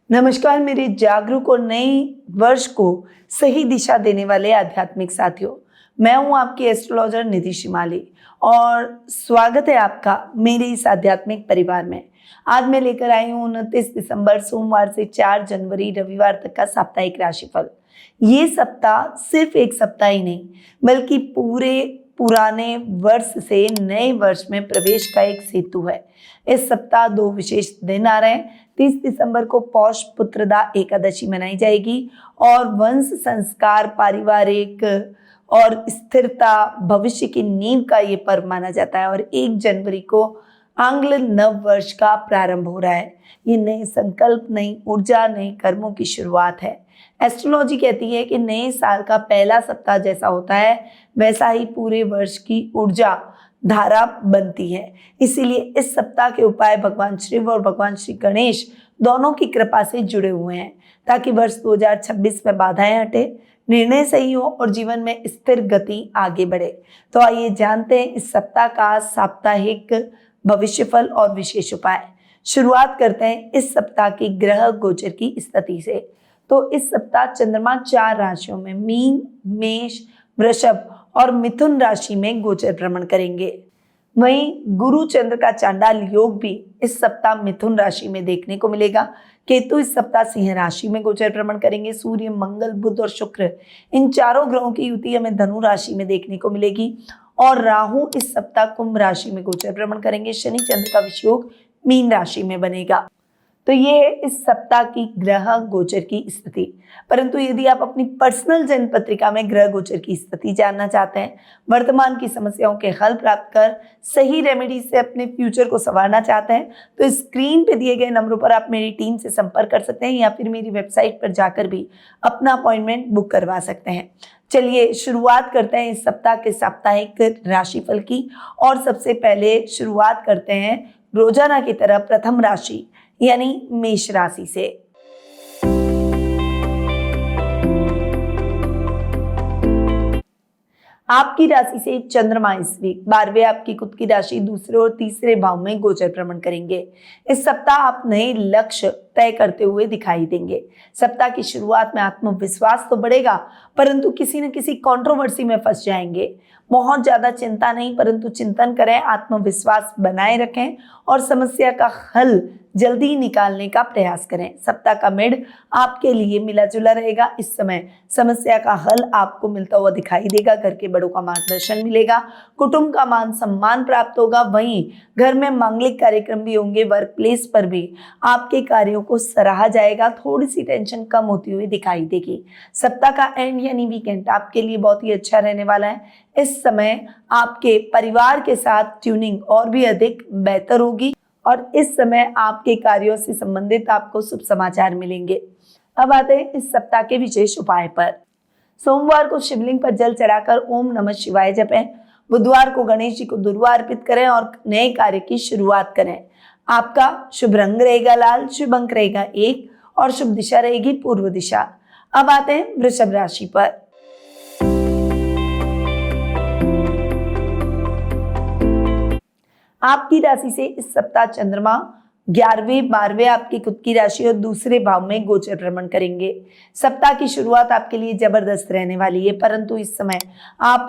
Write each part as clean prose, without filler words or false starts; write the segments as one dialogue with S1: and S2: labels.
S1: नमस्कार मेरे जागरूक और नए वर्ष को सही दिशा देने वाले आध्यात्मिक साथियों। मैं हूं आपकी एस्ट्रोलॉजर निधि शिमाली और स्वागत है आपका मेरे इस आध्यात्मिक परिवार में। आज मैं लेकर आई हूं 29 दिसंबर सोमवार से 4 जनवरी रविवार तक का साप्ताहिक राशिफल। ये सप्ताह सिर्फ एक सप्ताह ही नहीं बल्कि पूरे पुराने वर्ष से नए वर्ष में प्रवेश का एक सेतु है। इस सप्ताह 2 विशेष दिन आ रहे हैं। 30 दिसंबर को पौष पुत्रदा एकादशी मनाई जाएगी और वंश संस्कार, पारिवारिक और स्थिरता, भविष्य की नींव का ये पर्व माना जाता है। और 1 जनवरी को आंग्ल नव वर्ष का प्रारंभ हो रहा है। ये नए संकल्प, नई ऊर्जा, नए कर्मों की शुरुआत है। एस्ट्रोलॉजी कहती है कि नए साल का पहला सप्ताह जैसा होता है वैसा ही पूरे वर्ष की ऊर्जा धारा बनती है। इसीलिए इस सप्ताह के उपाय भगवान शिव और भगवान श्री गणेश दोनों की कृपा से जुड़े हुए हैं ताकि वर्ष 2026 में बाधाएं हटे, निर्णय सही हो और जीवन में स्थिर गति आगे बढ़े। तो आइए जानते हैं इस सप्ताह का साप्ताहिक भविष्यफल और विशेष उपाय। शुरुआत करते हैं इस सप्ताह की ग्रह गोचर की स्थिति से। तो इस सप्ताह चंद्रमा 4 राशियों में मीन, मेष, वृषभ और मिथुन राशि में गोचर भ्रमण करेंगे। वहीं गुरु चंद्र का चांडाल योग भी इस सप्ताह मिथुन राशि में देखने को मिलेगा। केतु इस सप्ताह सिंह राशि में गोचर भ्रमण करेंगे। सूर्य, मंगल, बुध और शुक्र इन चारों ग्रहों की युति हमें धनु राशि में देखने को मिलेगी। और राहु इस सप्ताह कुंभ राशि में गोचर भ्रमण करेंगे। शनि चंद्र का विषयोग मीन राशि में बनेगा। तो ये है इस सप्ताह की ग्रह गोचर की स्थिति। परंतु यदि आप अपनी पर्सनल जन्म पत्रिका में ग्रह गोचर की स्थिति जानना चाहते हैं, वर्तमान की समस्याओं के हल प्राप्त कर सही रेमेडी से अपने फ्यूचर को संवारना चाहते हैं, तो स्क्रीन पे दिए गए नंबरों पर आप मेरी टीम से संपर्क कर सकते हैं या फिर मेरी वेबसाइट पर जाकर भी अपना अपॉइंटमेंट बुक करवा सकते हैं। चलिए शुरुआत करते हैं इस सप्ताह के साप्ताहिक राशिफल की। और सबसे पहले शुरुआत करते हैं रोजाना की तरह प्रथम राशि यानी मेष राशि से। आपकी राशि से चंद्रमा इस वीक 12वें आपकी खुद की राशि दूसरे और तीसरे भाव में गोचर भ्रमण करेंगे। इस सप्ताह आप नए लक्ष्य तय करते हुए दिखाई देंगे। सप्ताह की शुरुआत में आत्मविश्वास तो बढ़ेगा परंतु किसी न किसी कंट्रोवर्सी में फंस जाएंगे। बहुत ज्यादा चिंता नहीं परंतु चिंतन करें, आत्मविश्वास बनाए रखें और समस्या का हल जल्दी निकालने का प्रयास करें। सप्ताह का मिड आपके लिए मिला जुला रहेगा। इस समय समस्या का हल आपको मिलता हुआ दिखाई देगा। घर के बड़ों का मार्गदर्शन मिलेगा, कुटुंब का मान सम्मान प्राप्त होगा। वहीं घर में मांगलिक कार्यक्रम भी होंगे। वर्क प्लेस पर भी आपके कार्यों को सराहा जाएगा। थोड़ी सी टेंशन कम होती हुई दिखाई देगी। सप्ताह का एंड यानी वीकेंड आपके लिए बहुत ही अच्छा रहने वाला है। इस समय आपके परिवार के साथ ट्यूनिंग और भी अधिक बेहतर होगी और इस समय आपके कार्यों से संबंधित आपको शुभ समाचार मिलेंगे। अब आते हैं इस सप्ताह के विशेष उपाय पर। सोमवार को शिवलिंग पर जल चढ़ाकर ओम नमः शिवाय जपें। बुधवार को गणेश जी को दुर्वा अर्पित करें और नए कार्य की शुरुआत करें। आपका शुभ रंग रहेगा लाल, शुभ अंक रहेगा 1 और शुभ दिशा रहेगी पूर्व दिशा। अब आते हैं वृषभ राशि पर। आपकी राशि से इस सप्ताह चंद्रमा 11वें 12वें आपकी खुद की राशि और दूसरे भाव में गोचर भ्रमण करेंगे। सप्ताह की शुरुआत आपके लिए जबरदस्त रहने वाली है परंतु इस समय आप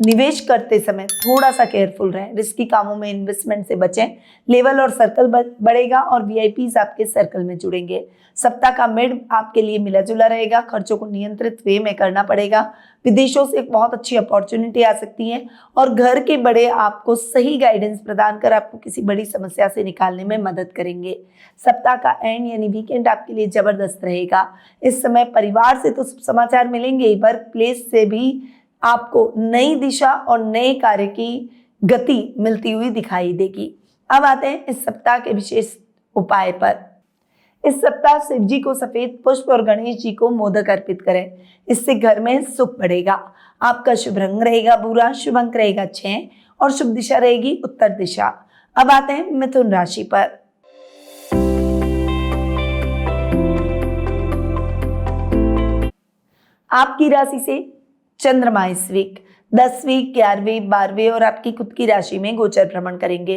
S1: निवेश करते समय थोड़ा सा केयरफुल रहें। रिस्की कामों में इन्वेस्टमेंट से बचें। लेवल और सर्कल बढ़ेगा और वीआईपीज आपके सर्कल में जुड़ेंगे। सप्ताह का मिड आपके लिए मिला जुला रहेगा। खर्चों को नियंत्रित वे में करना पड़ेगा। विदेशों से एक बहुत अच्छी अपॉर्चुनिटी आ सकती है और घर के बड़े आपको सही गाइडेंस प्रदान कर आपको किसी बड़ी समस्या से निकालने में मदद करेंगे। सप्ताह का एंड यानी वीकेंड आपके लिए जबरदस्त रहेगा। इस समय परिवार से तो समाचार मिलेंगे, वर्क प्लेस से भी आपको नई दिशा और नए कार्य की गति मिलती हुई दिखाई देगी। अब आते हैं इस सप्ताह के विशेष उपाय पर। इस सप्ताह शिव जी को सफेद पुष्प और गणेश जी को मोदक अर्पित करें। इससे घर में सुख बढ़ेगा। आपका शुभ रंग रहेगा भूरा, शुभ अंक रहेगा 6 और शुभ दिशा रहेगी उत्तर दिशा। अब आते हैं मिथुन राशि पर। आपकी राशि से चंद्रमा इस वीक 10वीं, 11वीं, 12वीं और आपकी खुद की राशि में गोचर भ्रमण करेंगे।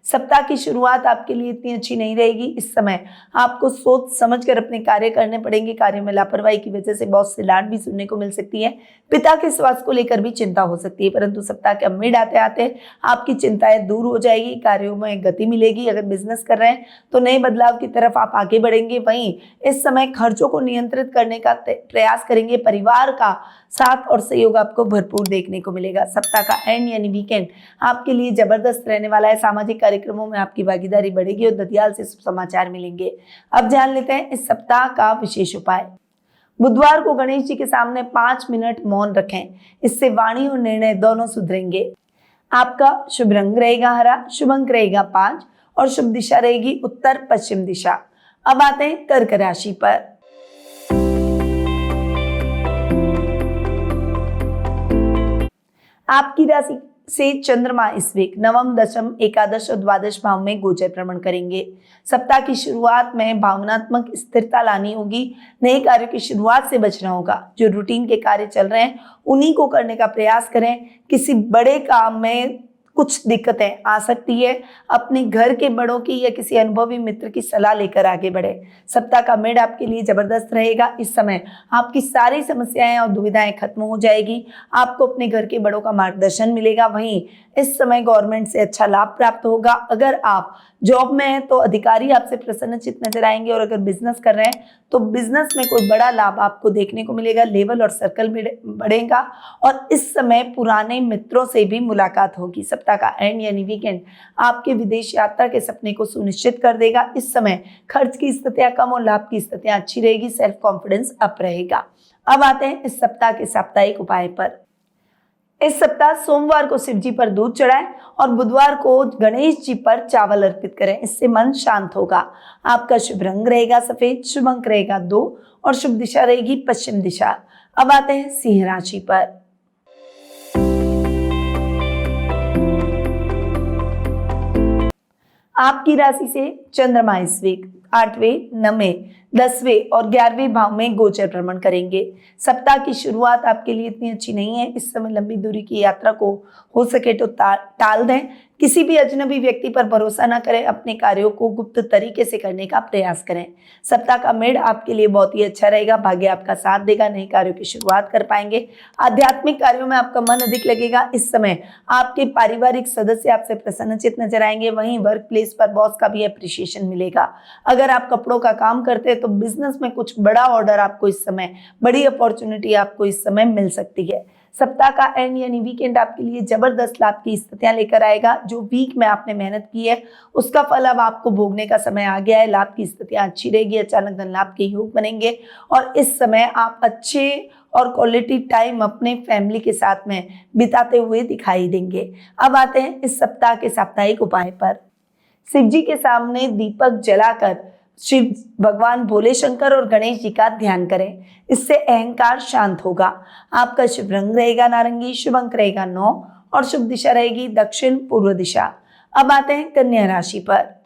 S1: सप्ताह की शुरुआत आपके लिए इतनी अच्छी नहीं रहेगी। इस समय आपको सोच समझकर अपने कार्य करने पड़ेंगे। कार्य में लापरवाही की वजह से बॉस से डांट भी सुनने को मिल सकती है। पिता के स्वास्थ्य को लेकर भी चिंता हो सकती है, परंतु सप्ताह के मिड आते आते आपकी चिंताएं दूर हो जाएगी। कार्यों में गति मिलेगी। अगर बिजनेस कर रहे हैं तो नए बदलाव की तरफ आप आगे बढ़ेंगे। वहीं इस समय खर्चों को नियंत्रित करने का प्रयास करेंगे। परिवार का साथ और सहयोग आपको भरपूर देखने को मिलेगा। सप्ताह का एंड यानी वीकेंड आपके लिए जबरदस्त रहने वाला है। सामाजिक कार्यक्रमों में आपकी भागीदारी बढ़ेगी और ददियाल से शुभ समाचार मिलेंगे। अब जान लेते हैं इस सप्ताह का विशेष उपाय। बुधवार को गणेश जी के सामने 5 मिनट मौन रखें। इससे वाणी और निर्णय दोनों सुधरेंगे। आपका शुभ रंग रहेगा हरा, शुभ अंक रहेगा 5 और शुभ दिशा रहेगी उत्तर पश्चिम दिशा। अब आते हैं कर्क राशि पर। आपकी राशि से चंद्रमा इस वीक नवम, दशम, एकादश और द्वादश भाव में गोचर भ्रमण करेंगे। सप्ताह की शुरुआत में भावनात्मक स्थिरता लानी होगी। नए कार्यों की शुरुआत से बचना होगा। जो रूटीन के कार्य चल रहे हैं उन्हीं को करने का प्रयास करें। किसी बड़े काम में कुछ दिक्कतें आ सकती है। अपने घर के बड़ों की या किसी अनुभवी मित्र की सलाह लेकर आगे बढ़े। सप्ताह का मिड आपके लिए जबरदस्त रहेगा। इस समय आपकी सारी समस्याएं और दुविधाएं खत्म हो जाएगी। आपको अपने घर के बड़ों का मार्गदर्शन मिलेगा। वहीं इस समय गवर्नमेंट से अच्छा लाभ प्राप्त होगा। अगर आप जॉब में हैं तो अधिकारी आपसे प्रसन्नचित्त नजर आएंगे और अगर बिजनेस कर रहे हैं तो बिजनेस में कोई बड़ा लाभ आपको देखने को मिलेगा। लेवल और सर्कल बढ़ेगा और इस समय पुराने मित्रों से भी मुलाकात होगी। सप्ताह का एंड यानी वीकेंड आपके विदेश यात्रा के सपने को सुनिश्चित कर देगा। इस समय खर्च की स्थितियां कम और लाभ की स्थितियां अच्छी रहेगी। सेल्फ कॉन्फिडेंस अप रहेगा। अब आते हैं इस सप्ताह के साप्ताहिक उपाय पर। इस सप्ताह सोमवार को शिव जी पर दूध चढ़ाएं और बुधवार को गणेश जी पर चावल अर्पित करें। इससे मन शांत होगा। आपका शुभ रंग रहेगा सफेद, शुभ अंक रहेगा 2 और शुभ दिशा रहेगी पश्चिम दिशा। अब आते हैं सिंह राशि पर। आपकी राशि से चंद्रमा इस वीक 8वें, 9वें, 10वें और 11वें भाव में गोचर भ्रमण करेंगे। सप्ताह की शुरुआत आपके लिए इतनी अच्छी नहीं है। इस समय लंबी दूरी की यात्रा को हो सके तो टाल दें। किसी भी अजनबी व्यक्ति पर भरोसा न करें। अपने कार्यों को गुप्त तरीके से करने का प्रयास करें। सप्ताह का मिड आपके लिए बहुत ही अच्छा रहेगा। भाग्य आपका साथ देगा। नए कार्यों की शुरुआत कर पाएंगे। आध्यात्मिक कार्यों में आपका मन अधिक लगेगा। इस समय आपके पारिवारिक सदस्य आपसे प्रसन्नचित्त नजर आएंगे। वहीं वर्क प्लेस पर बॉस का भी अप्रिशिएशन मिलेगा। अगर आप कपड़ों का काम करते हैं तो बिजनेस में कुछ बड़ा ऑर्डर आपको इस समय, बड़ी अपॉर्चुनिटी आपको इस समय मिल सकती है। सप्ताह का एंड यानी वीकेंड आपके लिए जबरदस्त लाभ की स्थितियां लेकर आएगा। जो वीक में आपने मेहनत की है उसका फल अब आपको भोगने का समय आ गया है। लाभ की स्थितियां अच्छी रहेगी। अचानक धन लाभ के योग बनेंगे और इस समय आप अच्छे और क्वालिटी टाइम अपने फैमिली के साथ में बिताते हुए दिखाई देंगे। अब आते हैं इस सप्ताह के साप्ताहिक उपाय पर। शिव जी के सामने दीपक जलाकर शिव भगवान भोले शंकर और गणेश जी का ध्यान करें। इससे अहंकार शांत होगा। आपका शुभ रंग रहेगा नारंगी, शुभ अंक रहेगा 9 और शुभ दिशा रहेगी दक्षिण पूर्व दिशा। अब आते हैं कन्या राशि पर।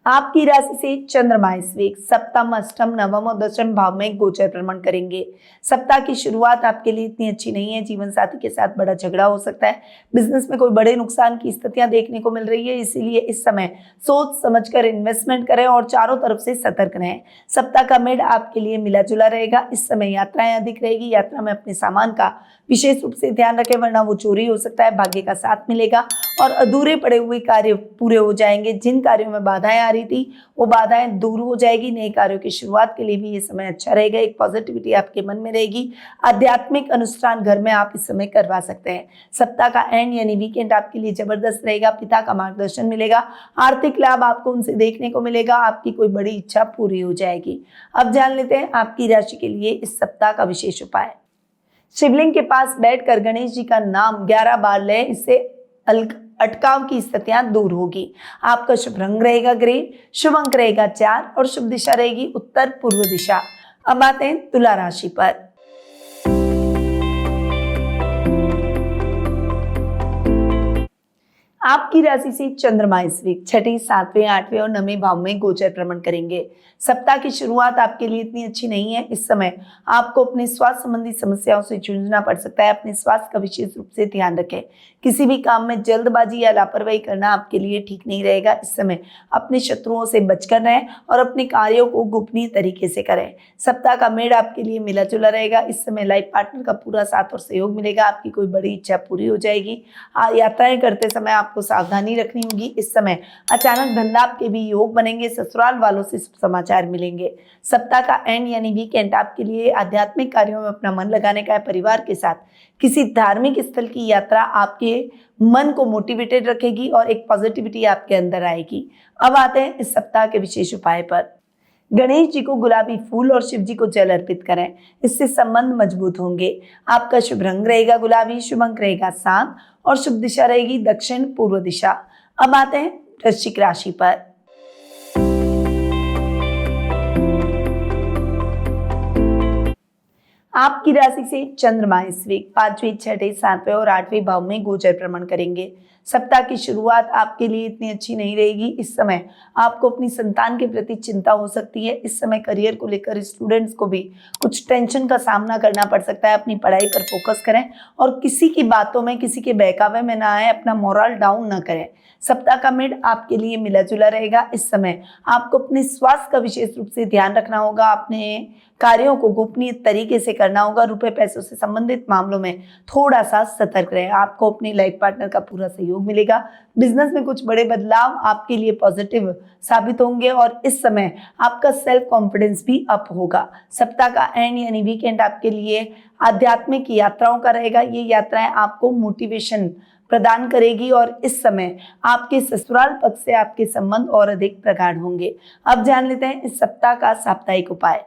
S1: आपकी राशि से चंद्रमा इस वीक सप्तम, अष्टम, नवम और दशम भाव में गोचर भ्रमण करेंगे। सप्ताह की शुरुआत आपके लिए इतनी अच्छी नहीं है। जीवन साथी के साथ बड़ा झगड़ा हो सकता है। बिजनेस में कोई बड़े नुकसान की स्थितियां देखने को मिल रही है। इसीलिए इस समय सोच समझकर इन्वेस्टमेंट करें और चारों तरफ से सतर्क रहें। सप्ताह का मिड आपके लिए मिला जुला रहेगा। इस समय यात्राएं अधिक रहेगी। यात्रा में अपने सामान का विशेष रूप से ध्यान रखें वरना वो चोरी हो सकता है। भाग्य का साथ मिलेगा और अधूरे पड़े हुए कार्य पूरे हो जाएंगे। जिन कार्यों में बाधाएं आ रही थी वो बाधाएं दूर हो जाएगी। नए कार्यों की शुरुआत के लिए भी ये समय अच्छा रहेगा। एक पॉजिटिविटी आपके मन में रहेगी। आध्यात्मिक अनुष्ठान घर में आप इस समय करवा सकते हैं। सप्ताह का एंड यानी वीकेंड आपके लिए जबरदस्त रहेगा। पिता का मार्गदर्शन मिलेगा। आर्थिक लाभ आपको उनसे देखने को मिलेगा। आपकी कोई बड़ी इच्छा पूरी हो जाएगी। अब जान लेते हैं आपकी राशि के लिए इस सप्ताह का विशेष उपाय। शिवलिंग के पास बैठकर गणेश जी का नाम 11 बार लें। इससे अटकाव की स्थितियां दूर होगी। आपका शुभ रंग रहेगा ग्रीन, शुभ अंक रहेगा 4 और शुभ दिशा रहेगी उत्तर पूर्व दिशा। अब आते हैं तुला राशि पर। आपकी राशि से चंद्रमा इस वीक छठे, सातवें, आठवें और नवें भाव में गोचर भ्रमण करेंगे। सप्ताह की शुरुआत आपके लिए इतनी अच्छी नहीं है। इस समय आपको अपने स्वास्थ्य संबंधी समस्याओं से जूझना पड़ सकता है। अपने स्वास्थ्य का विशेष रूप से ध्यान रखें। किसी भी काम में जल्दबाजी या लापरवाही करना आपके लिए ठीक नहीं रहेगा। इस समय अपने शत्रुओं से बचकर रहें और अपने कार्यों को गोपनीय तरीके से करें। सप्ताह का मेड़ आपके लिए मिला जुला रहेगा। इस समय लाइफ पार्टनर का पूरा साथ और सहयोग मिलेगा। आपकी कोई बड़ी इच्छा पूरी हो जाएगी। यात्राएं करते समय आपको सावधानी रखनी होगी। इस समय अचानक धन लाभ के भी योग बनेंगे। ससुराल वालों से शुभ समाचार मिलेंगे। सप्ताह का एंड यानी वीकेंड आपके लिए आध्यात्मिक कार्यों में अपना मन लगाने का है। परिवार के साथ किसी धार्मिक स्थल की यात्रा आपके मन को मोटिवेटेड रखेगी और एक पॉजिटिविटी आपके अंदर आएगी। अब आते हैं इस सप्ताह के विशेष उपाय पर। गणेश जी को गुलाबी फूल और शिव जी को जल अर्पित करें। इससे संबंध मजबूत होंगे। आपका शुभ रंग रहेगा गुलाबी, शुभ अंक रहेगा 7 और शुभ दिशा रहेगी दक्षिण पूर्व दिशा। अब आते हैं वृश्चिक राशि पर। आपकी राशि से चंद्रमा इस वीक 5वें, 6ठे, 7वें और 8वें भाव में गोचर भ्रमण करेंगे। सप्ताह की शुरुआत आपके लिए इतनी अच्छी नहीं रहेगी। इस समय आपको अपनी संतान के प्रति चिंता हो सकती है। इस समय करियर को लेकर स्टूडेंट्स को भी कुछ टेंशन का सामना करना पड़ सकता है। अपनी पढ़ाई पर फोकस करें और किसी की बातों में, किसी के बहकावे में ना आए। अपना मोरल डाउन ना करें। सप्ताह का मिड आपके लिए मिला जुला रहेगा। इस समय आपको अपने स्वास्थ्य का विशेष रूप से ध्यान रखना होगा। अपने कार्यों को गोपनीय तरीके से करना होगा। रुपए पैसों से संबंधित मामलों में थोड़ा सा सतर्क रहें। आपको अपने लाइफ पार्टनर का पूरा सहयोग मिलेगा। बिजनेस में कुछ बड़े बदलाव आपके लिए पॉजिटिव साबित होंगे और इस समय आपका सेल्फ कॉन्फिडेंस भी अप होगा। सप्ताह का एंड यानी वीकेंड आपके लिए आध्यात्मिक यात्राओं का रहेगा। ये यात्राएं आपको मोटिवेशन प्रदान करेगी और इस समय आपके ससुराल पक्ष से आपके संबंध और अधिक प्रगाढ़ होंगे। अब जान लेते हैं इस सप्ताह का साप्ताहिक उपाय।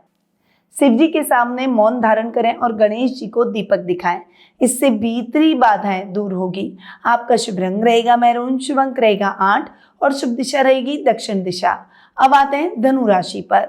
S1: शिव जी के सामने मौन धारण करें और गणेश जी को दीपक दिखाएं। इससे भीतरी बाधाएं दूर होगी। आपका शुभ रंग रहेगा मैरून, शुभ अंक रहेगा 8 और शुभ दिशा रहेगी दक्षिण दिशा। अब आते हैं धनु राशि पर।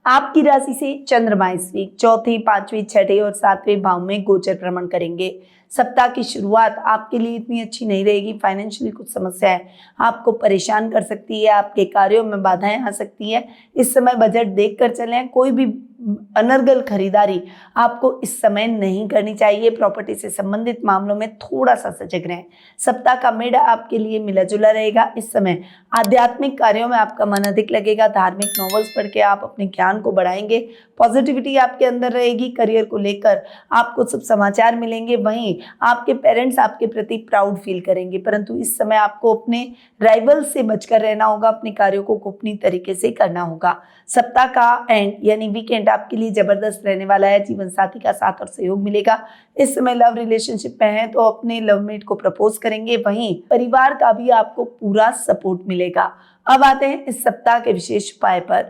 S1: आपकी राशि से चंद्रमा इस वीक चौथे, 5वें, 6ठे और 7वें भाव में गोचर भ्रमण करेंगे। सप्ताह की शुरुआत आपके लिए इतनी अच्छी नहीं रहेगी। फाइनेंशियली कुछ समस्याएं आपको परेशान कर सकती है। आपके कार्यों में बाधाएं आ सकती है। इस समय बजट देखकर चलें। कोई भी अनर्गल खरीदारी आपको इस समय नहीं करनी चाहिए। प्रॉपर्टी से संबंधित मामलों में थोड़ा सा सजग रहें। सप्ताह का मिड आपके लिए मिला जुला रहेगा। इस समय आध्यात्मिक कार्यों में आपका मन अधिक लगेगा। धार्मिक नॉवेल्स पढ़ के आप अपने ज्ञान को बढ़ाएंगे। पॉजिटिविटी आपके अंदर रहेगी। करियर को लेकर आपको सब समाचार मिलेंगे। वहीं आपके पेरेंट्स आपके प्रति प्राउड फील करेंगे। परंतु इस समय आपको अपने राइवल से बचकर रहना होगा। अपने कार्यों को गोपनीय तरीके से करना होगा। सप्ताह का एंड यानी वीकेंड आपके लिए जबरदस्त रहने वाला है। जीवन साथी का साथ और सहयोग मिलेगा। इस समय लव रिलेशनशिप में है तो अपने लवमेट को प्रपोज करेंगे। वहीं परिवार का भी आपको पूरा सपोर्ट मिलेगा। अब आते हैं इस सप्ताह के विशेष उपाय पर।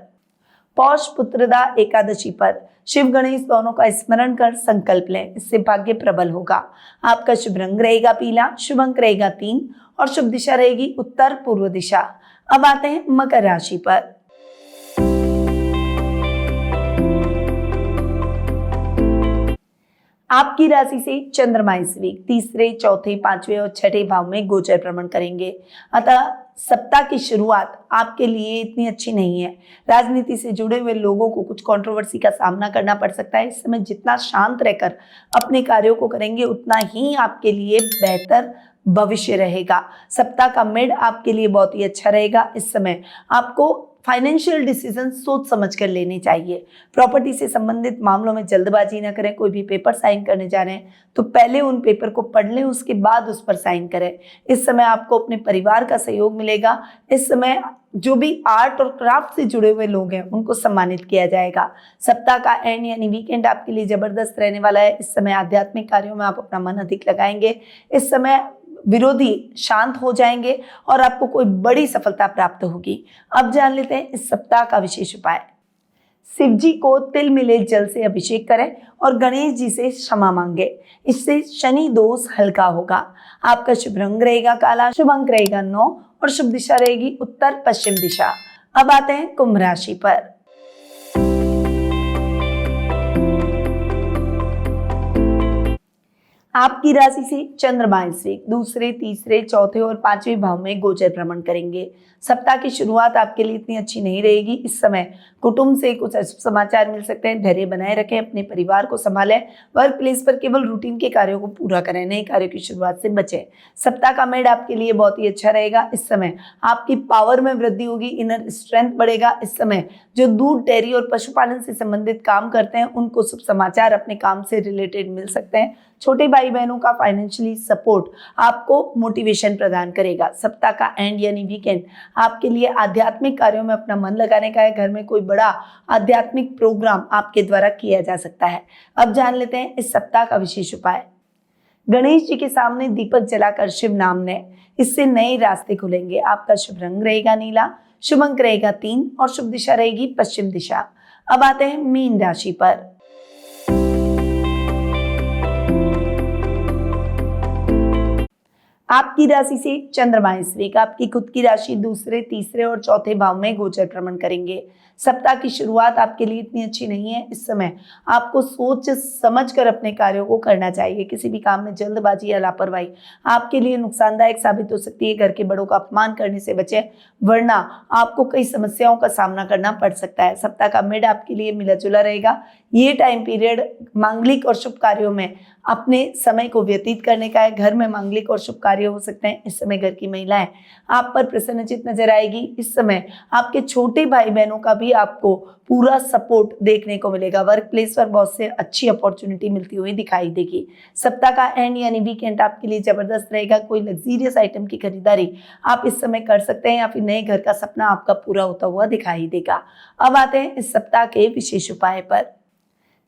S1: पौष पुत्रदा एकादशी पर शिव गणेश दोनों का स्मरण कर संकल्प लें। इससे भाग्य प्रबल होगा। आपका शुभ रंग रहेगा पीला, शुभ अंक रहेगा 3 और शुभ दिशा रहेगी उत्तर पूर्व दिशा। अब आते हैं मकर राशि पर। आपकी राशि से चंद्रमा इस वीक तीसरे, चौथे, 5वें और 6ठे भाव में गोचर भ्रमण करेंगे। अतः सप्ताह की शुरुआत आपके लिए इतनी अच्छी नहीं है। राजनीति से जुड़े हुए लोगों को कुछ कंट्रोवर्सी का सामना करना पड़ सकता है। इस समय जितना शांत रहकर अपने कार्यों को करेंगे उतना ही आपके लिए बेहतर भविष्य रहेगा। सप्ताह का मिड आपके लिए बहुत ही अच्छा रहेगा। इस समय आपको फाइनेंशियल डिसीजन सोच समझ कर लेने चाहिए। प्रॉपर्टी से संबंधित मामलों में जल्दबाजी ना करें। कोई भी पेपर साइन करने जा रहे हैं तो पहले उन पेपर को पढ़ लें, उसके बाद उस पर साइन करें। इस समय आपको अपने परिवार का सहयोग मिलेगा। इस समय जो भी आर्ट और क्राफ्ट से जुड़े हुए लोग हैं उनको सम्मानित किया जाएगा। सप्ताह का एंड यानी वीकेंड आपके लिए जबरदस्त रहने वाला है। इस समय आध्यात्मिक कार्यों में आप अपना मन अधिक लगाएंगे। इस समय विरोधी शांत हो जाएंगे और आपको कोई बड़ी सफलता प्राप्त होगी। अब जान लेते हैं इस सप्ताह का विशेष उपाय। शिव जी को तिल मिले जल से अभिषेक करें और गणेश जी से क्षमा मांगे। इससे शनि दोष हल्का होगा। आपका शुभ रंग रहेगा काला, शुभ अंक रहेगा 9 और शुभ दिशा रहेगी उत्तर पश्चिम दिशा। अब आते हैं कुंभ राशि पर। आपकी राशि से चंद्रमा इस वीक दूसरे, तीसरे, चौथे और पांचवें भाव में गोचर भ्रमण करेंगे। सप्ताह की शुरुआत आपके लिए इतनी अच्छी नहीं रहेगी। इस समय कुटुंब से कुछ अशुभ समाचार मिल सकते हैं। धैर्य बनाए रखें, अपने परिवार को संभालें, वर्क प्लेस पर केवल रूटीन के कार्यों को पूरा करें, नए कार्यों की शुरुआत से बचें। सप्ताह का मेड आपके लिए बहुत ही अच्छा रहेगा। इस समय आपकी पावर में वृद्धि होगी, इनर स्ट्रेंथ बढ़ेगा। इस समय जो दूध, डेयरी और पशुपालन से संबंधित काम करते हैं उनको शुभ समाचार अपने काम से रिलेटेड मिल सकते हैं। छोटे भाई बहनों का फाइनेंशियली सपोर्ट आपको मोटिवेशन प्रदान करेगा। सप्ताह का एंड यानी वीकेंड आपके लिए आध्यात्मिक कार्यों में अपना मन लगाने का है। घर में कोई बड़ा आध्यात्मिक प्रोग्राम आपके द्वारा किया जा सकता है। अब जान लेते हैं इस सप्ताह का विशेष उपाय। गणेश जी के सामने दीपक जलाकर शिव नाम लें, इससे नए रास्ते खुलेंगे। आपका शुभ रंग रहेगा नीला, शुभ अंक रहेगा 3 और शुभ दिशा रहेगी पश्चिम दिशा। अब आते हैं मीन राशि पर। आपकी राशि से चंद्रमा इस वीक आपकी खुद की राशि दूसरे, तीसरे और चौथे भाव में गोचर भ्रमण करेंगे। सप्ताह की शुरुआत आपके लिए इतनी अच्छी नहीं है। इस समय आपको सोच समझकर अपने कार्यों को करना चाहिए। किसी भी काम में जल्दबाजी या लापरवाही आपके लिए नुकसानदायक साबित हो सकती है। घर के बड़ों का अपमान करने से बचें, वरना आपको कई समस्याओं का सामना करना पड़ सकता है। सप्ताह का मिड आपके लिए मिला जुला रहेगा। ये टाइम पीरियड मांगलिक और शुभ कार्यों में अपने समय को व्यतीत करने का है। घर में मांगलिक और शुभ कार्य हो सकते हैं। इस समय घर की महिलाएं आप पर प्रसन्नचित नजर आएगी। इस समय आपके छोटे भाई बहनों का भी आपको पूरा सपोर्ट देखने को मिलेगा। वर्क प्लेस पर बहुत से अच्छी अपॉर्चुनिटी मिलती हुई दिखाई देगी। सप्ताह का एंड यानी वीकेंड आपके लिए जबरदस्त रहेगा। कोई लग्जीरियस आइटम की खरीदारी आप इस समय कर सकते हैं या फिर नए घर का सपना आपका पूरा होता हुआ दिखाई देगा। अब आते हैं इस सप्ताह के विशेष उपाय पर।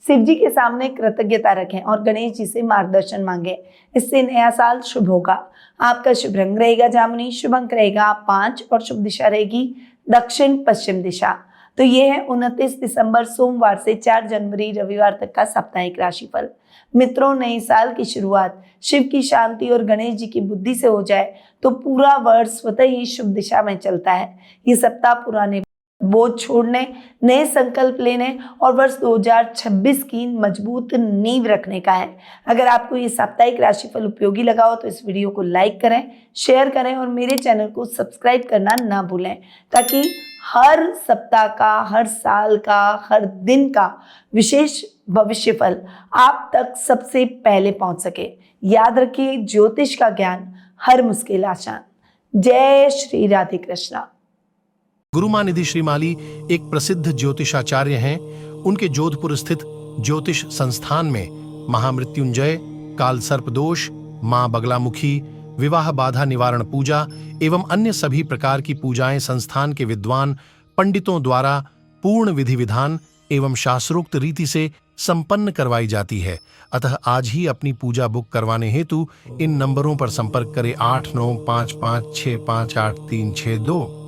S1: शिव जी के सामने कृतज्ञता रखें और गणेश जी से मार्गदर्शन मांगें, इससे नया साल शुभ होगा। आपका शुभ रंग रहेगा जामुनी, शुभ अंक रहेगा 5 और शुभ दिशा रहेगी दक्षिण पश्चिम दिशा। तो ये है 29 दिसंबर सोमवार से 4 जनवरी रविवार तक का साप्ताहिक राशिफल। मित्रों, नए साल की शुरुआत शिव की शांति और गणेश जी की बुद्धि से हो जाए तो पूरा वर्ष स्वतः ही शुभ दिशा में चलता है। ये सप्ताह पुराने बोझ छोड़ने, नए संकल्प लेने और वर्ष 2026 की मजबूत नींव रखने का है। अगर आपको ये साप्ताहिक राशिफल उपयोगी लगा हो तो इस वीडियो को लाइक करें, शेयर करें और मेरे चैनल को सब्सक्राइब करना ना भूलें, ताकि हर सप्ताह का, हर साल का, हर दिन का विशेष भविष्यफल आप तक सबसे पहले पहुंच सके। याद रखिए, ज्योतिष का ज्ञान हर मुश्किल आसान। जय श्री राधे कृष्णा।
S2: गुरुमां निधि श्रीमाली एक प्रसिद्ध ज्योतिषाचार्य हैं। उनके जोधपुर स्थित ज्योतिष संस्थान में महामृत्युंजय, काल सर्प दोष, मां बगलामुखी, विवाह बाधा निवारण पूजा एवं अन्य सभी प्रकार की पूजाएं संस्थान के विद्वान पंडितों द्वारा पूर्ण विधि विधान एवं शास्त्रोक्त रीति से संपन्न करवाई जाती है। अतः आज ही अपनी पूजा बुक करवाने हेतु इन नंबरों पर संपर्क करें 8955658362।